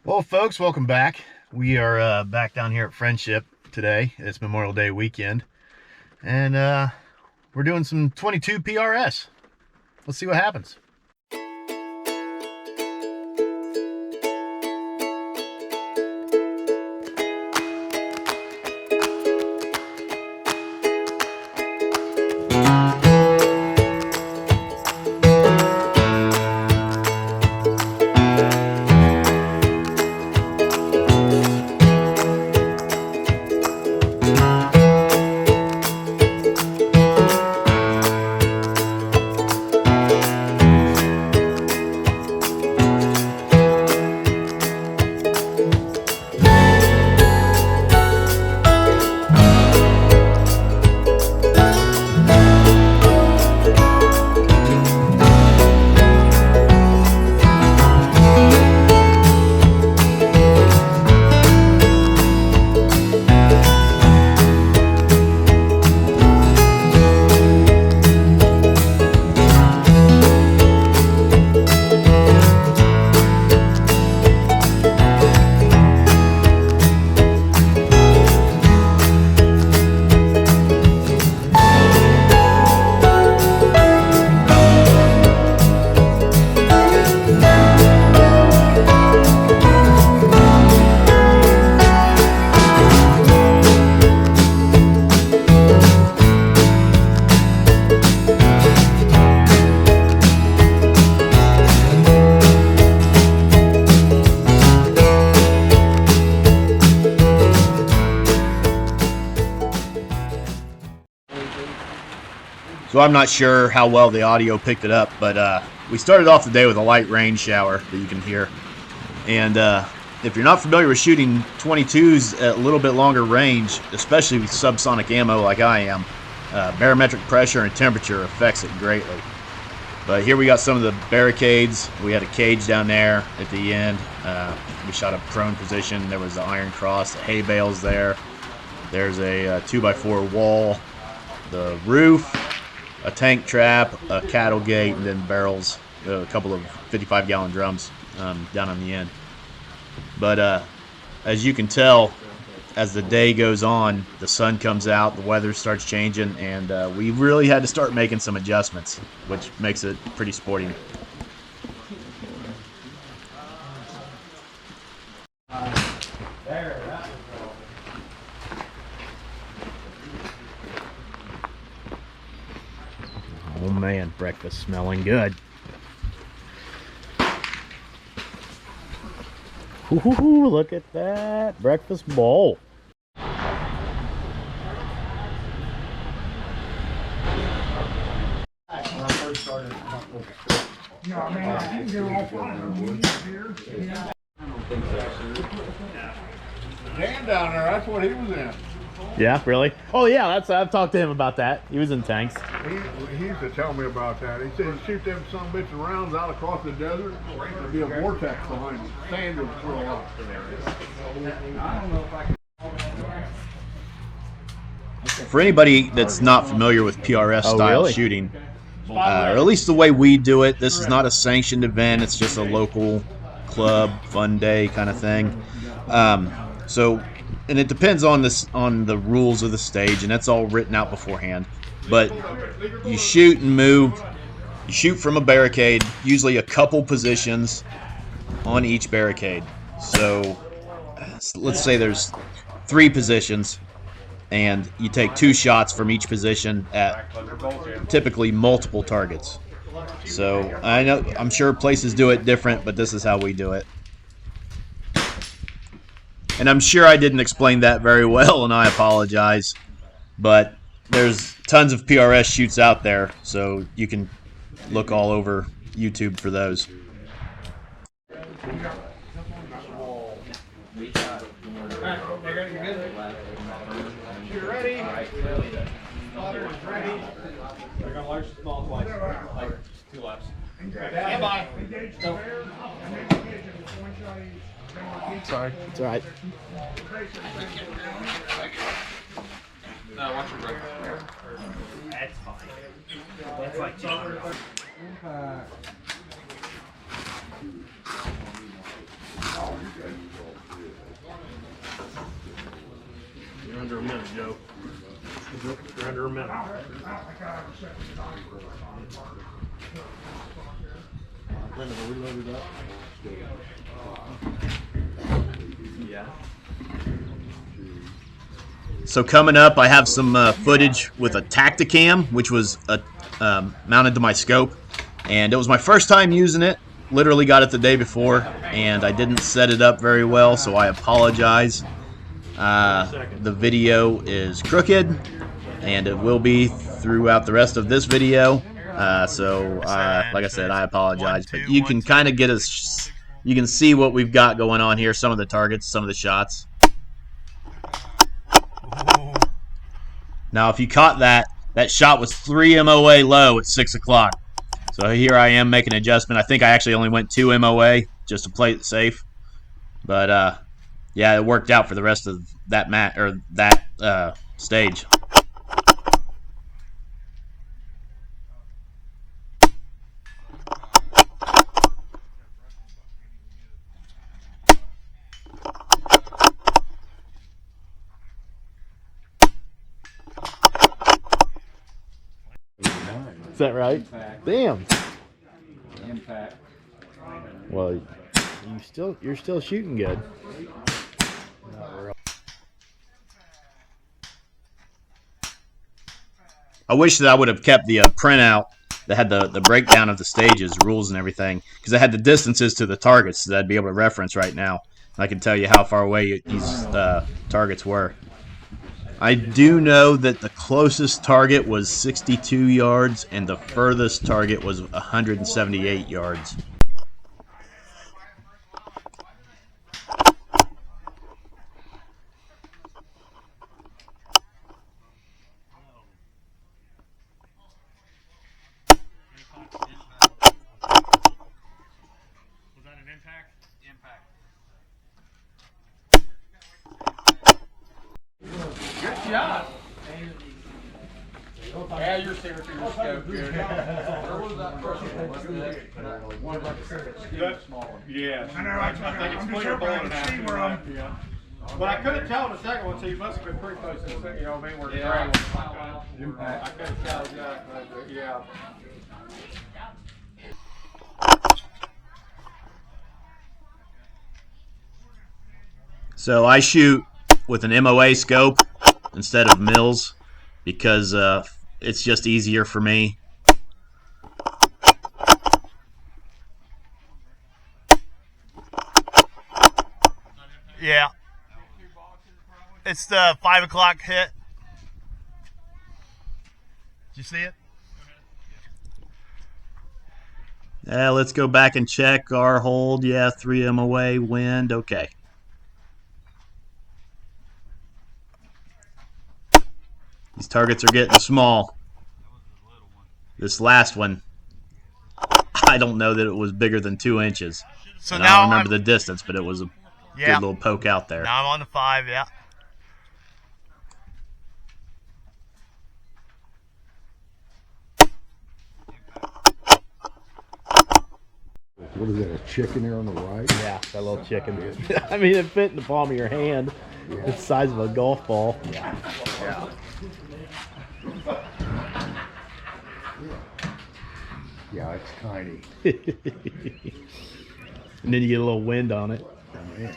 Well, folks, welcome back. We are back down here at Friendship today. It's Memorial Day weekend, and we're doing some 22 PRS. Let's see what happens. So I'm not sure how well the audio picked it up, but we started off the day with a light rain shower that you can hear. And if you're not familiar with shooting 22s at a little bit longer range, especially with subsonic ammo like I am, barometric pressure and temperature affects it greatly. But here we got some of the barricades. We had a cage down there at the end. We shot a prone position. There was the iron cross, the hay bales there. There's a 2x4 wall, the roof, a tank trap, a cattle gate, and then barrels, a couple of 55-gallon drums down on the end. But as you can tell, as the day goes on, the sun comes out, the weather starts changing, and we really had to start making some adjustments, which makes it pretty sporting. Oh man, breakfast smelling good. Ooh, look at that breakfast bowl. Dan down there, that's what he was in. Yeah, really? Oh yeah, I've talked to him about that. He was in tanks. He used to tell me about that. He said he'd shoot them some bitch rounds out across the desert. There'd be a vortex behind him. Sand would swirl up. I don't know if I can. For anybody that's not familiar with PRS style shooting, or at least the way we do it, this is not a sanctioned event. It's just a local club fun day kind of thing. And it depends on the rules of the stage, and that's all written out beforehand. But you shoot and move. You shoot from a barricade, usually a couple positions on each barricade. So let's say there's 3 positions, and you take 2 shots from each position at typically multiple targets. So I'm sure places do it different, but this is how we do it. And I'm sure I didn't explain that very well, and I apologize. But there's tons of PRS shoots out there, so you can look all over YouTube for those. You ready? Spotter is ready. They're gonna large small twice, like 2 laps. Stand by. Sorry. It's all right. No, watch your break. That's fine. That's like 200. Impact. You're under a minute, Joe. You're under a minute. Linda, are we loaded up? Yeah. So coming up, I have some footage with a Tacticam, which was mounted to my scope, and it was my first time using it. Literally got it the day before, and I didn't set it up very well, so I apologize. The video is crooked, and it will be throughout the rest of this video. Like I said, I apologize, but you can kind of get you can see what we've got going on here. Some of the targets, some of the shots. Now, if you caught that shot was 3 MOA low at 6 o'clock. So here I am making an adjustment. I think I actually only went 2 MOA just to play it safe. But yeah, it worked out for the rest of that stage. Is that right? Impact. Damn. Impact. Well, you're still shooting good. I wish that I would have kept the printout that had the breakdown of the stages, rules, and everything, because I had the distances to the targets that I'd be able to reference right now. And I can tell you how far away these targets were. I do know that the closest target was 62 yards, and the furthest target was 178 yards. Yeah. Yeah, you're seeing through your scope here. Where was that first one? Small one. Yeah. I know, I think it's clear I can see where I'm. Yeah. But I couldn't tell in the second one, so you must have been pretty close to the second, you know what I mean, where the Yeah. trail was. Impact. I couldn't tell exactly, but yeah. So I shoot with an MOA scope instead of mils because it's just easier for me. Yeah. It's the 5 o'clock hit. Did you see it? Let's go back and check our hold. Yeah, 3 MOA, wind, okay. These targets are getting small. This last one, I don't know that it was bigger than 2 inches. So And now I don't remember the distance, but it was a yeah. good little poke out there. Now I'm on the 5, yeah. What is that, a chicken there on the right? Yeah, that little chicken. I mean, it fit in the palm of your hand. It's the size of a golf ball. Yeah. Yeah, it's tiny. And then you get a little wind on it. Oh, man.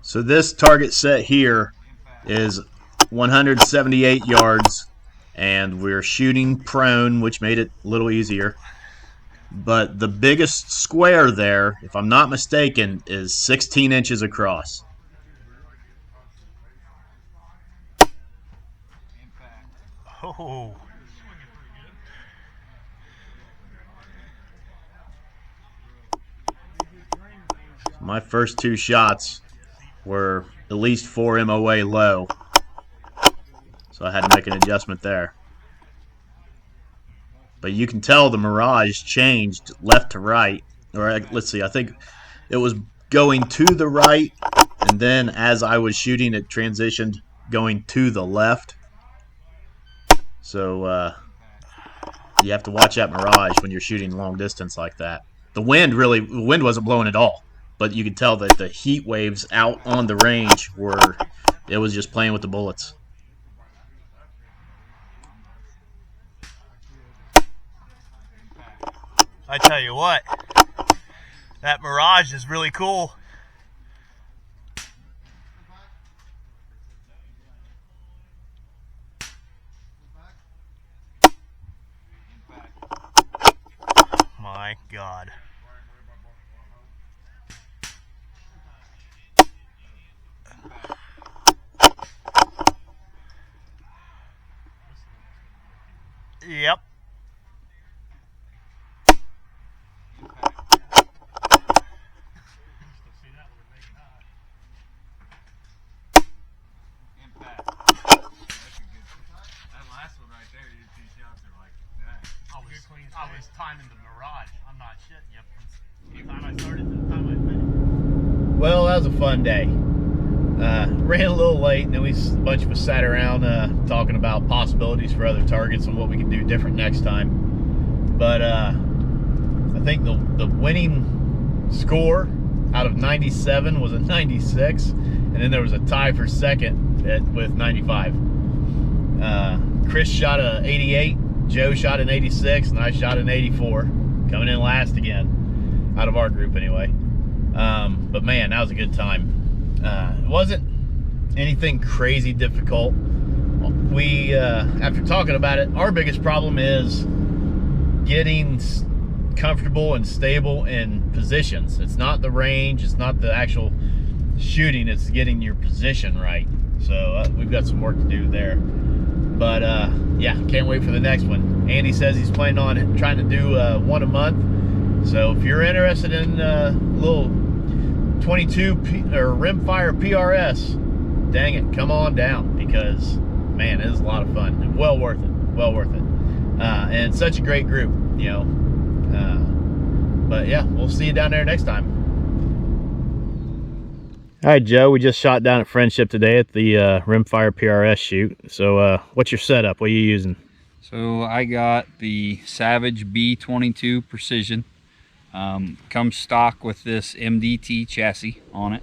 So this target set here is 178 yards, and we're shooting prone, which made it a little easier. But the biggest square there, if I'm not mistaken, is 16 inches across. Oh. My first 2 shots were at least 4 MOA low, so I had to make an adjustment there. But you can tell the mirage changed left to right. Or let's see, I think it was going to the right, and then as I was shooting, it transitioned going to the left. So you have to watch that mirage when you're shooting long distance like that. The wind wasn't blowing at all, but you could tell that the heat waves out on the range it was just playing with the bullets. I tell you what, that mirage is really cool. My God. Yep. I was timing the mirage. I'm not shitting you. From the time I started to the time I finished. Well, that was a fun day. Ran a little late, and then a bunch of us sat around talking about possibilities for other targets and what we can do different next time. But I think the winning score out of 97 was a 96, and then there was a tie for second with 95. Chris shot a 88. Joe shot an 86, and I shot an 84, coming in last again, out of our group anyway. But man, that was a good time. It wasn't anything crazy difficult. We, after talking about it, our biggest problem is getting comfortable and stable in positions. It's not the range, it's not the actual shooting, it's getting your position right. So we've got some work to do there. But yeah, can't wait for the next one. Andy says he's planning on trying to do one a month. So if you're interested in a little 22 or rimfire PRS, dang it, come on down, because man, it is a lot of fun. Well worth it. Well worth it. And such a great group, you know. But yeah, we'll see you down there next time. All right, Joe, we just shot down at Friendship today at the rimfire PRS shoot. So what's your setup? What are you using? So I got the Savage B22 Precision. Comes stock with this MDT chassis on it.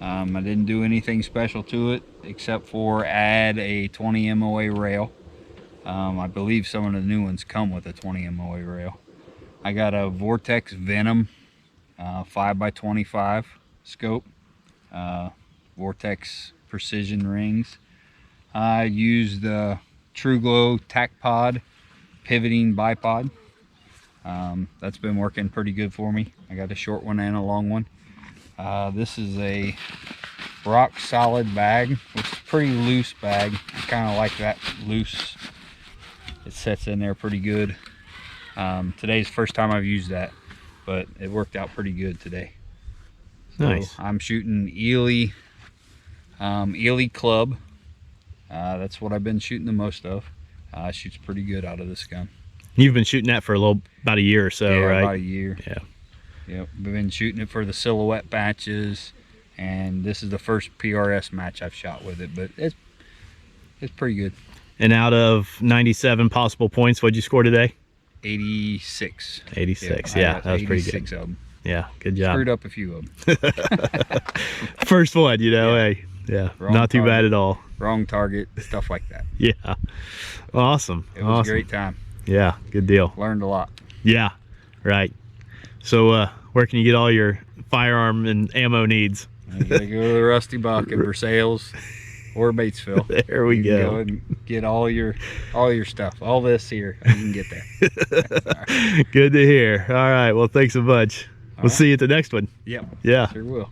I didn't do anything special to it except for add a 20 MOA rail. I believe some of the new ones come with a 20 MOA rail. I got a Vortex Venom 5x25 scope. Vortex precision rings. I used the True Glow TacPod pivoting bipod. That's been working pretty good for me. I got a short one and a long one. This is a rock solid bag, which is a pretty loose bag. I kind of like that loose. It sets in there pretty good. Today's the first time I've used that, but it worked out pretty good today. So Nice. I'm shooting Ely Club. That's what I've been shooting the most of. Shoots pretty good out of this gun. You've been shooting that for about a year or so, Yeah, right? about a year. Yeah. Yep, we've been shooting it for the silhouette matches, and this is the first PRS match I've shot with it, but it's pretty good. And out of 97 possible points, what'd you score today? 86. 86, I yeah, got that was pretty good. 86 of them. Yeah, good job. Screwed up a few of them. First one, you know, Yeah. hey, yeah, Wrong not too bad target. at all. Wrong target, stuff like that. Yeah, awesome. It was awesome. a great time. Yeah, good deal. Learned a lot. Yeah, right. So where can you get all your firearm and ammo needs? You gotta go to the Rusty Buck in Versailles or Batesville. There we You can go. and get all your stuff. All this here, you can get there. Good to hear. All right, well, thanks a bunch. We'll right. see you at the next one. Yep. Yeah. Sure will.